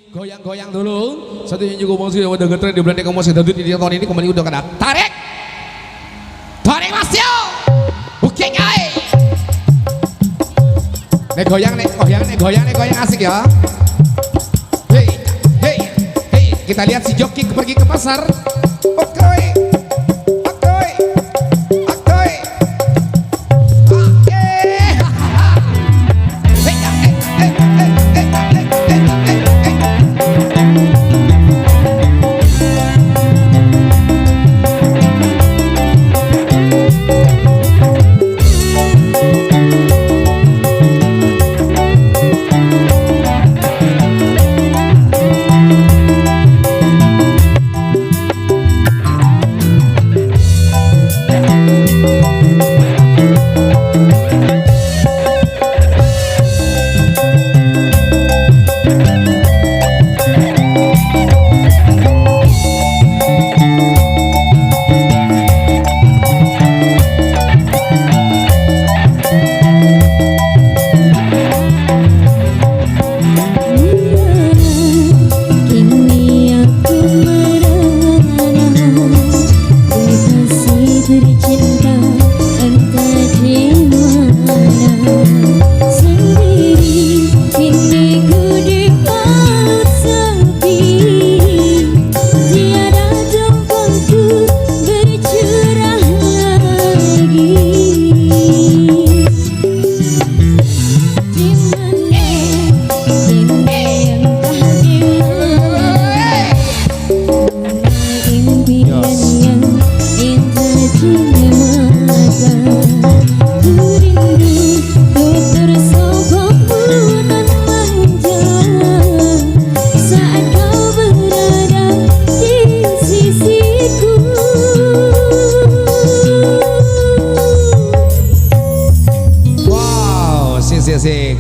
Goyang-goyang dulu. Satunya juga musik yang udah ngetren di Belanda musik dangdut di tahun ini kembali udah kena tarik. Tarik Mas Yo. Booking ae. Nek goyang asik ya. Hey, hey, hey, kita lihat si joki pergi ke pasar. Oke.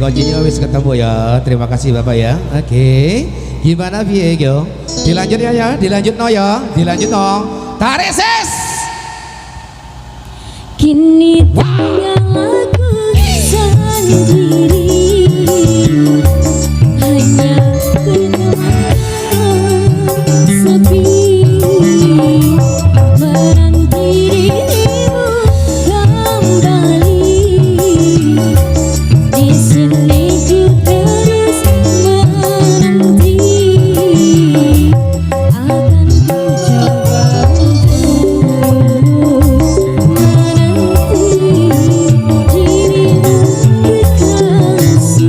Kuncinya wis ketemu ya. Terima kasih Bapak ya. Oke. Gimana Viego? Dilanjut ya, dilanjut no ya. Dilanjut no. Tarik ses. Kini tinggal aku sendiri. Hanya kenangan sepi. Menanti dirimu kembali. Di sini ku terus menanti. Akan ku coba untuk menanti dirimu kekasih.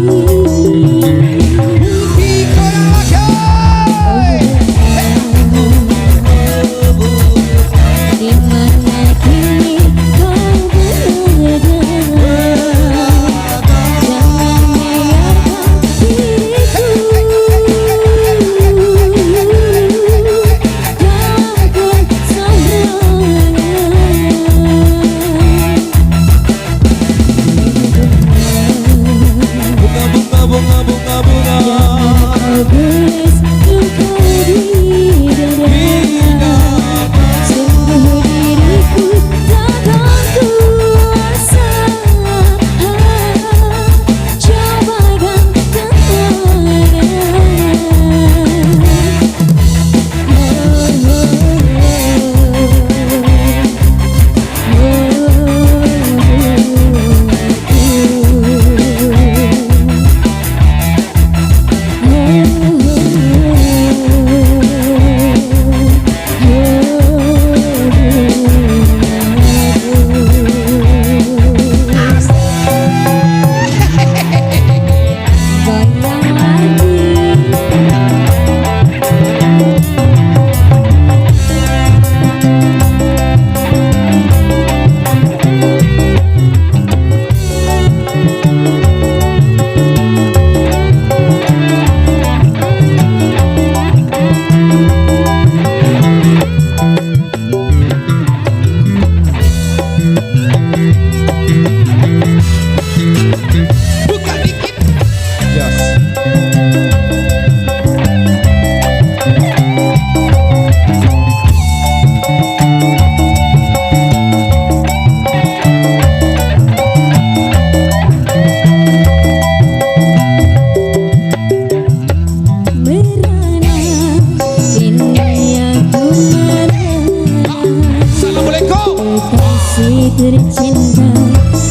bercinta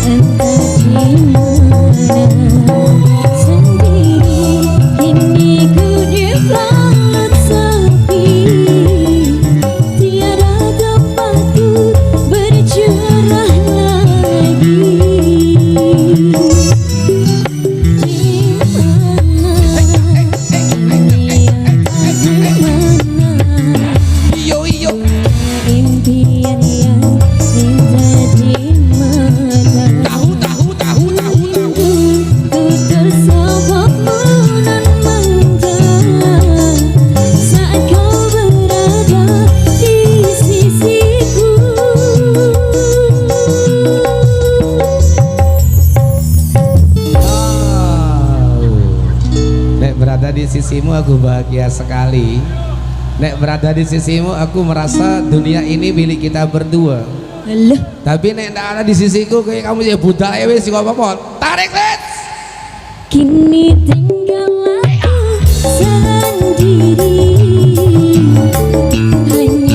entah di mana sendiri kini ku dibalut sepi tiada tempatku bercurah lagi di mana Iyo iyo. impian yang indah di mata Tahu tahu tahu tahu tahu. ku tersapamu nan manja saat kau berada di sisiku. Nek berada di sisimu aku bahagia sekali. Nek berada di sisimu aku merasa dunia ini milik kita berdua. Alah, Tapi nek ndak ada di sisiku kayak kamu jadi budak ya wis gak apa-apa. Tarik wis. kini tinggal aku sendiri hanya